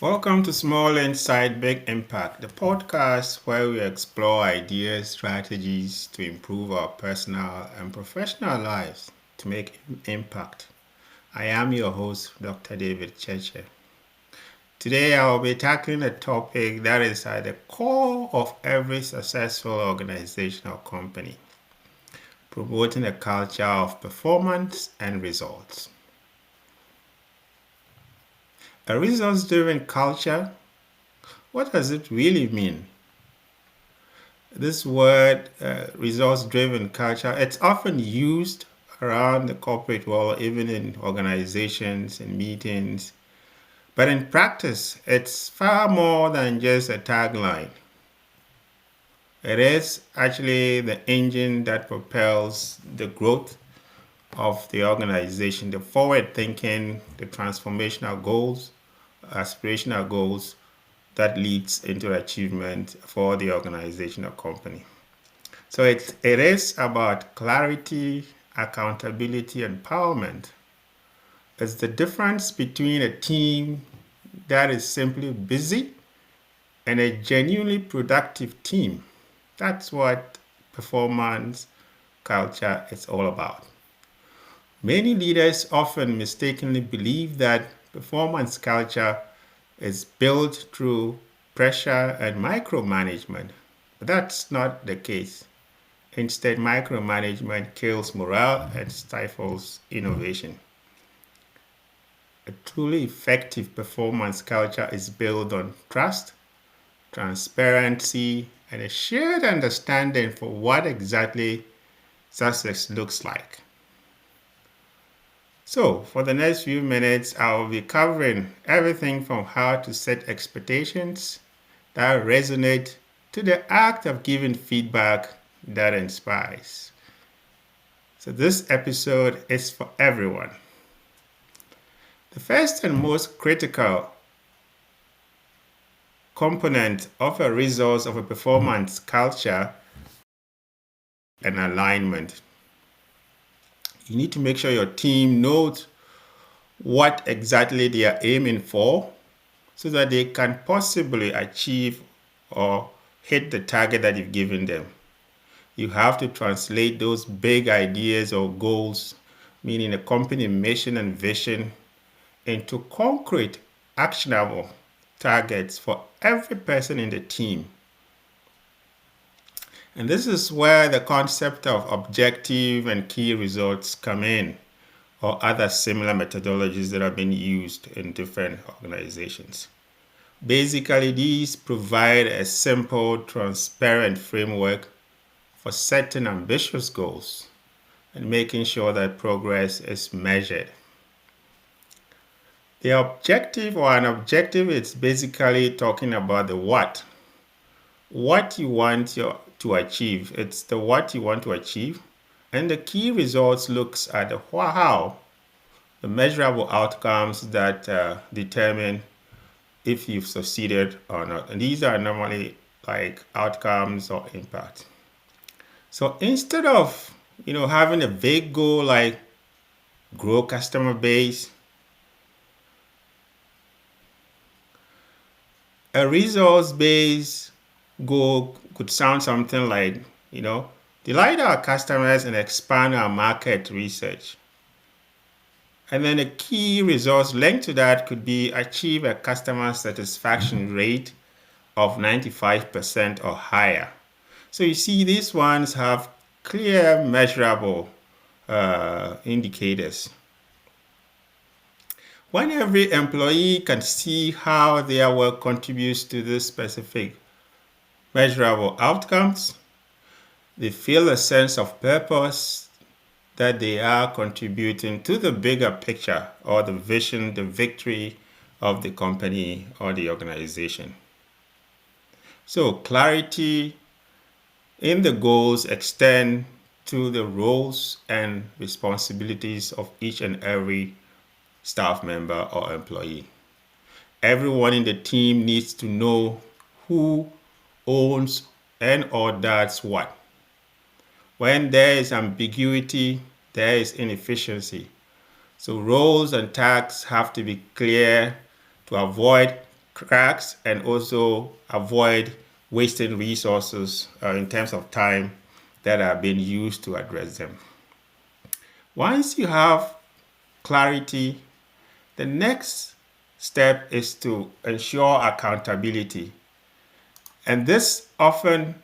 Welcome to Small Insight, Big Impact, the podcast where we explore ideas, strategies to improve our personal and professional lives to make impact. I am your host, Dr. David Cheche. Today, I will be tackling a topic that is at the core of every successful organization or company, promoting a culture of performance and results. A results-driven culture, what does it really mean? This word, results-driven culture, it's often used around the corporate world, even in organizations and meetings. But in practice, it's far more than just a tagline. It is actually the engine that propels the growth of the organization, the forward thinking, the transformational goals, aspirational goals that leads into achievement for the organization or company. So it is about clarity, accountability, empowerment. It's the difference between a team that is simply busy and a genuinely productive team. That's what performance culture is all about. Many leaders often mistakenly believe that performance culture is built through pressure and micromanagement, but that's not the case. Instead, micromanagement kills morale and stifles innovation. A truly effective performance culture is built on trust, transparency, and a shared understanding for what exactly success looks like. So, for the next few minutes, I will be covering everything from how to set expectations that resonate to the act of giving feedback that inspires. So, this episode is for everyone. The first and most critical component of a resource of a performance culture and alignment. You need to make sure your team knows what exactly they are aiming for so that they can possibly achieve or hit the target that you've given them. You have to translate those big ideas or goals, meaning a company mission and vision, into concrete, actionable targets for every person in the team. And this is where the concept of objective and key results come in, or other similar methodologies that have been used in different organizations. Basically, these provide a simple, transparent framework for setting ambitious goals and making sure that progress is measured. The objective or an objective is basically talking about the what you want to achieve. It's the what you want to achieve. And the key results looks at the how, the measurable outcomes that determine if you've succeeded or not. And these are normally like outcomes or impact. So instead of having a vague goal like grow customer base, a results-based goal could sound something like, delight our customers and expand our market research. And then a key results linked to that could be achieve a customer satisfaction rate of 95% or higher. So you see, these ones have clear, measurable indicators. When every employee can see how their work contributes to this specific measurable outcomes, they feel a sense of purpose that they are contributing to the bigger picture or the vision, the victory of the company or the organization. So clarity in the goals extend to the roles and responsibilities of each and every staff member or employee. Everyone in the team needs to know who owns and or does what. When there is ambiguity, there is inefficiency. So roles and tasks have to be clear to avoid cracks and also avoid wasting resources in terms of time that are being used to address them. Once you have clarity, the next step is to ensure accountability. And this often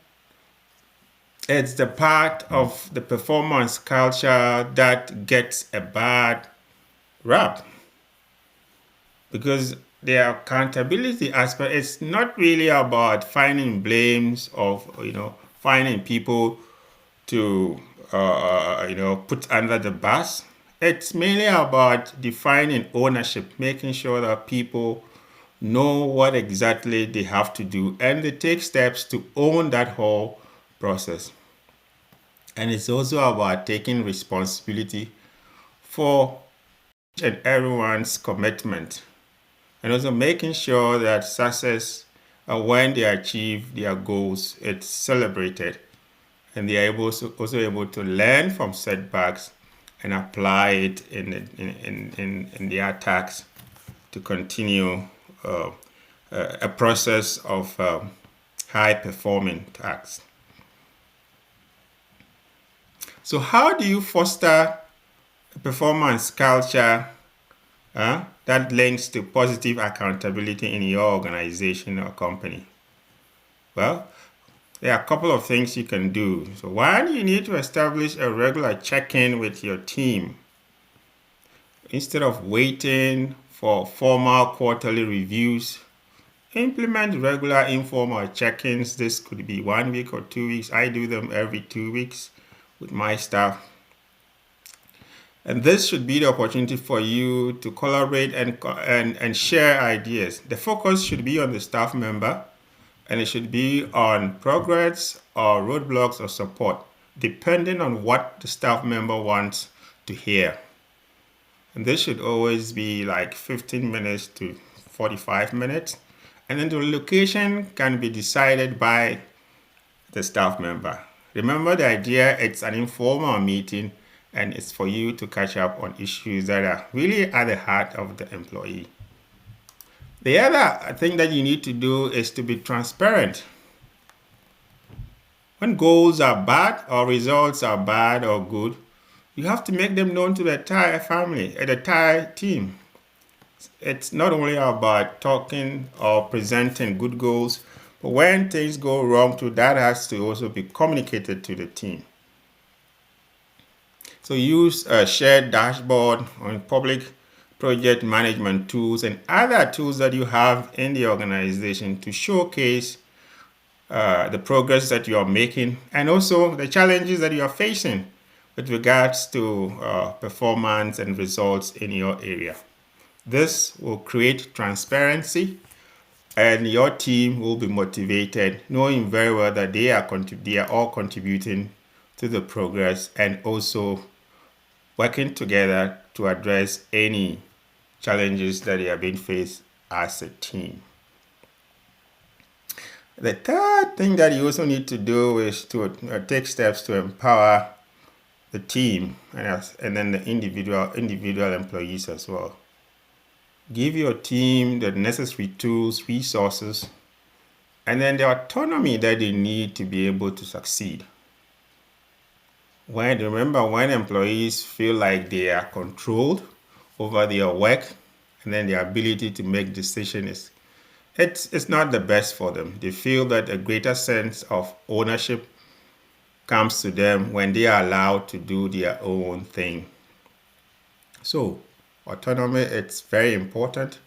it's the part of the performance culture that gets a bad rap, because the accountability aspect is not really about finding blames of finding people to put under the bus. It's mainly about defining ownership, making sure that people know what exactly they have to do and they take steps to own that whole process. And it's also about taking responsibility for each and everyone's commitment and also making sure that success, when they achieve their goals, it's celebrated and they are also able to learn from setbacks and apply it in their tasks to continue a process of high performing tasks. So how do you foster a performance culture that links to positive accountability in your organization or company? Well, there are a couple of things you can do. So one, you need to establish a regular check-in with your team. Instead of waiting for formal quarterly reviews, implement regular informal check-ins. This could be 1 week or 2 weeks. I do them every 2 weeks with my staff. And this should be the opportunity for you to collaborate and share ideas. The focus should be on the staff member, and it should be on progress or roadblocks or support, depending on what the staff member wants to hear. And this should always be like 15 minutes to 45 minutes. And then the location can be decided by the staff member. Remember the idea, it's an informal meeting and it's for you to catch up on issues that are really at the heart of the employee. The other thing that you need to do is to be transparent. When goals are bad or results are bad or good, you have to make them known to the entire family, the entire team. It's not only about talking or presenting good goals, but when things go wrong too, that has to also be communicated to the team. So use a shared dashboard on public project management tools and other tools that you have in the organization to showcase the progress that you are making and also the challenges that you are facing with regards to performance and results in your area. This will create transparency and your team will be motivated, knowing very well that they are all contributing to the progress and also working together to address any challenges that they are being faced as a team. The third thing that you also need to do is to take steps to empower the team and then the individual employees as well. Give your team the necessary tools, resources, and then the autonomy that they need to be able to succeed. Remember, when employees feel like they are controlled over their work and then their ability to make decisions, it's not the best for them. They feel that a greater sense of ownership comes to them when they are allowed to do their own thing. So autonomy, it's very important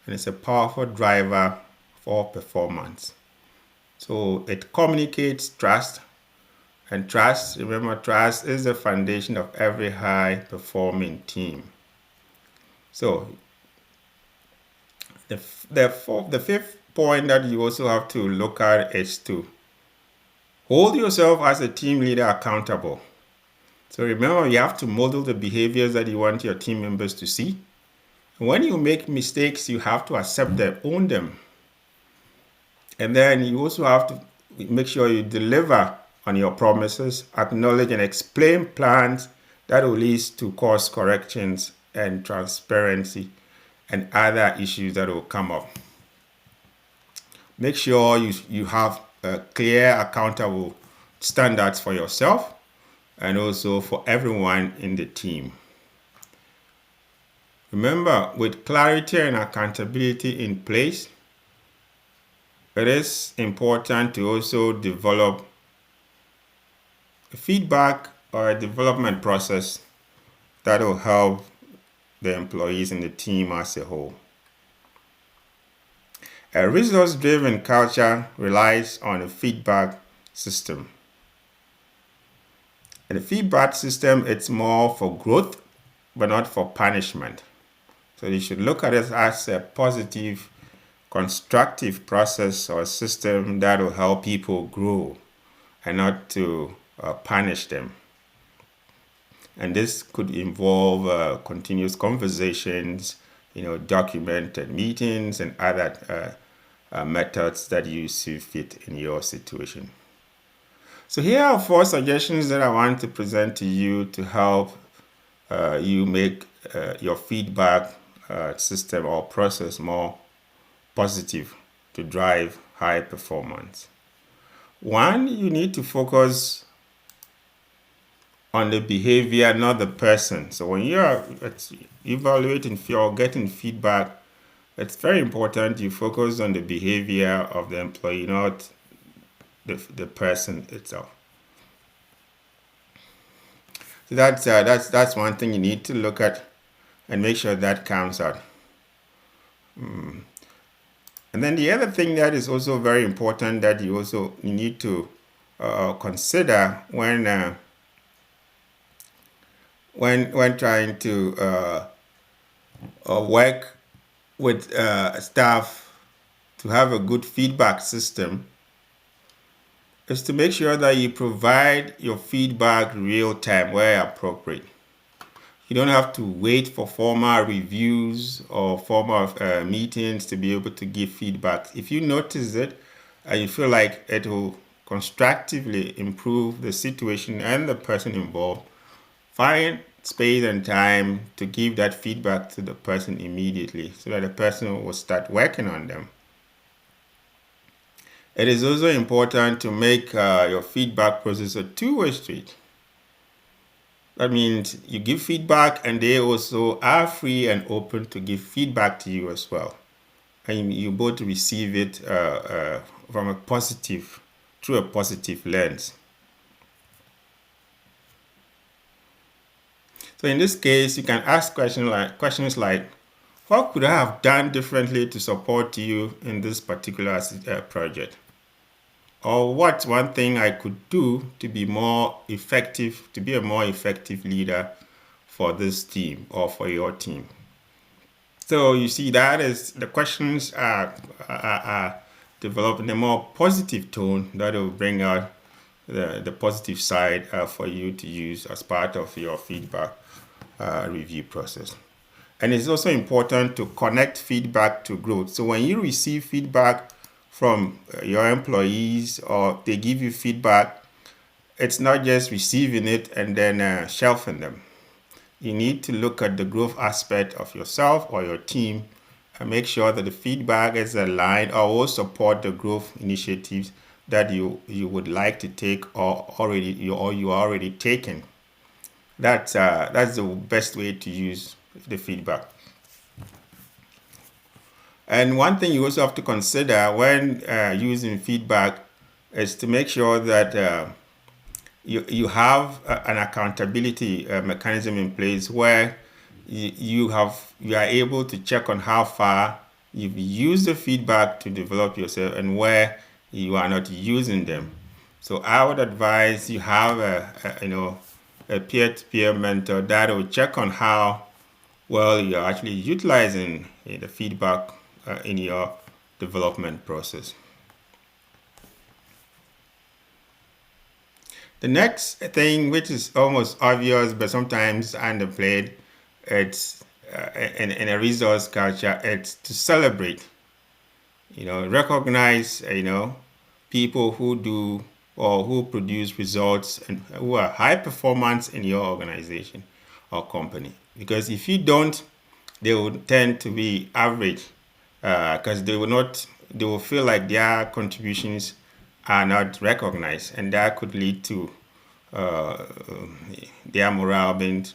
and it's a powerful driver for performance. So it communicates trust, and trust, remember, trust is the foundation of every high-performing team. So the fifth point that you also have to look at is to hold yourself as a team leader accountable. So remember, you have to model the behaviors that you want your team members to see. And when you make mistakes, you have to accept them, own them. And then you also have to make sure you deliver on your promises, acknowledge and explain plans that will lead to course corrections and transparency and other issues that will come up. Make sure you have clear, accountable standards for yourself and also for everyone in the team. Remember, with clarity and accountability in place, it is important to also develop a feedback or a development process that will help the employees and the team as a whole. A results-driven culture relies on a feedback system. And the feedback system, it's more for growth, but not for punishment. So you should look at it as a positive, constructive process or system that will help people grow and not to punish them. And this could involve continuous conversations, documented meetings and other methods that you see fit in your situation. So here are 4 suggestions that I want to present to you to help you make your feedback system or process more positive to drive high performance. 1, you need to focus on the behavior, not the person. So when you are evaluating or getting feedback, it's very important you focus on the behavior of the employee, not the person itself. So that's one thing you need to look at and make sure that comes out. And then the other thing that is also very important that you need to consider when trying to work with staff to have a good feedback system is to make sure that you provide your feedback real time where appropriate. You don't have to wait for formal reviews or formal meetings to be able to give feedback. If you notice it and you feel like it will constructively improve the situation and the person involved, find space and time to give that feedback to the person immediately so that the person will start working on them. It is also important to make your feedback process a two-way street. That means you give feedback and they also are free and open to give feedback to you as well. And you both receive it through a positive lens. So in this case, you can ask questions like, what could I have done differently to support you in this particular project? Or what's one thing I could do to be more effective, to be a more effective leader for this team or for your team? So you see that is the questions are developed in a more positive tone that will bring out the positive side for you to use as part of your feedback review process. And it's also important to connect feedback to growth. So when you receive feedback from your employees or they give you feedback, it's not just receiving it and then shelving them. You need to look at the growth aspect of yourself or your team and make sure that the feedback is aligned or will support the growth initiatives that you would like to take or you are already taking. That's the best way to use the feedback. And one thing you also have to consider when using feedback is to make sure that you have an accountability mechanism in place where you are able to check on how far you've used the feedback to develop yourself and where you are not using them. So I would advise you have a peer-to-peer mentor that will check on how well you're actually utilizing the feedback in your development process. The next thing, which is almost obvious but sometimes underplayed, it's in a resource culture, it's to celebrate. Recognize people who do or who produce results and who are high performance in your organization or company. Because if you don't, they will tend to be average because they will not they will feel like their contributions are not recognized, and that could lead to uh, their morale being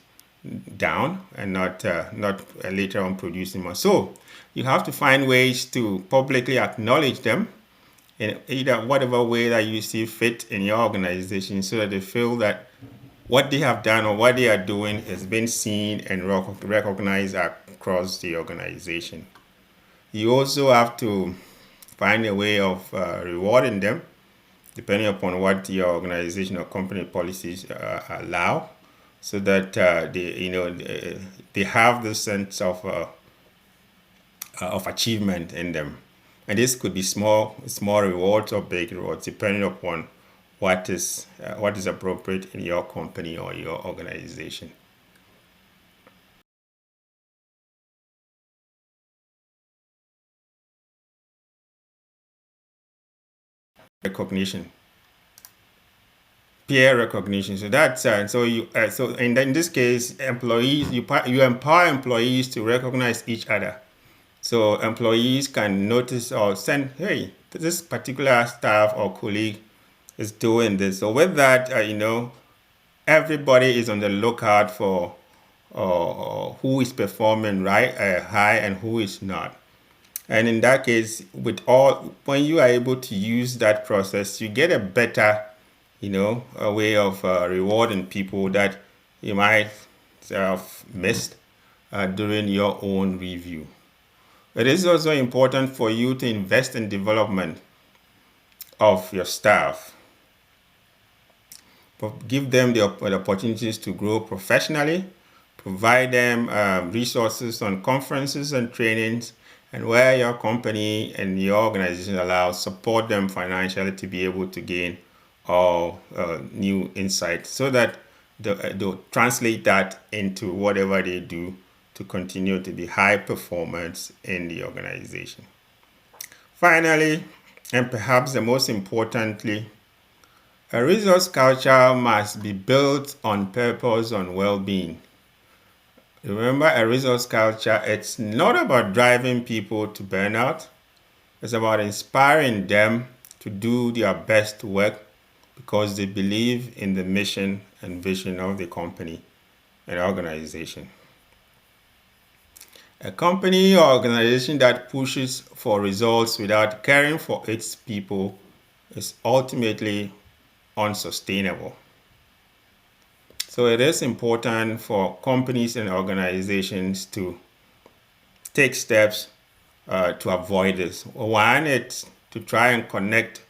down and not later on producing more. So you have to find ways to publicly acknowledge them in either whatever way that you see fit in your organization, so that they feel that what they have done or what they are doing has been seen and recognized across the organization. You also have to find a way of rewarding them depending upon what your organization or company policies allow, so that they have the sense of achievement in them. And this could be small rewards or big rewards, depending upon what is appropriate in your company or your organization. Recognition, peer recognition. So that's so in this case, employees you empower employees to recognize each other. So employees can notice or send, hey, this particular staff or colleague is doing this. So with that, everybody is on the lookout for who is performing right high and who is not. And in that case, when you are able to use that process, you get a better, a way of rewarding people that you might have missed during your own review. It is also important for you to invest in development of your staff. Give them the opportunities to grow professionally, provide them resources on conferences and trainings, and where your company and your organization allows, support them financially to be able to gain all new insights, so that they'll translate that into whatever they do to continue to be high performance in the organization. Finally, and perhaps the most importantly, a resource culture must be built on purpose, on well-being. Remember, a resource culture, it's not about driving people to burnout. It's about inspiring them to do their best work because they believe in the mission and vision of the company and organization. A company or organization that pushes for results without caring for its people is ultimately unsustainable. So it is important for companies and organizations to take steps to avoid this. One, it's to try and connect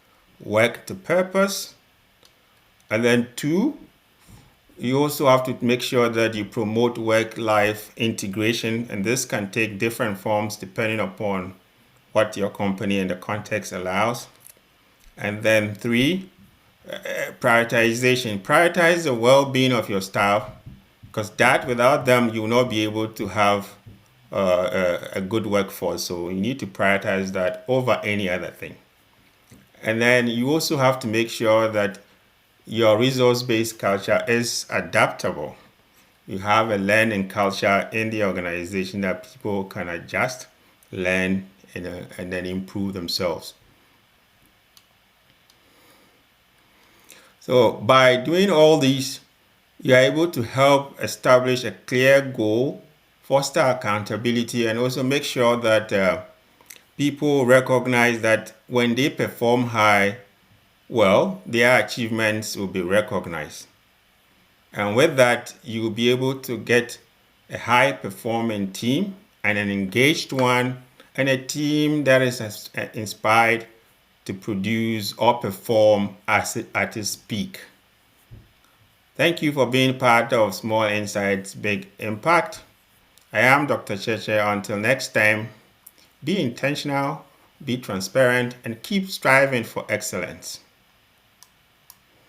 work to purpose. And then two, you also have to make sure that you promote work-life integration, and this can take different forms depending upon what your company and the context allows. And then three, prioritization. Prioritize the well-being of your staff, because without them, you will not be able to have a good workforce. So you need to prioritize that over any other thing. And then you also have to make sure that your resource-based culture is adaptable. You have a learning culture in the organization that people can adjust, learn, and then improve themselves. So by doing all these, you're able to help establish a clear goal, foster accountability, and also make sure that people recognize that when they perform high, well, their achievements will be recognized. And with that, you will be able to get a high performing team and an engaged one, and a team that is inspired to produce or perform at its peak. Thank you for being part of Small Insights, Big Impact. I am Dr. Cheche. Until next time, be intentional, be transparent, and keep striving for excellence.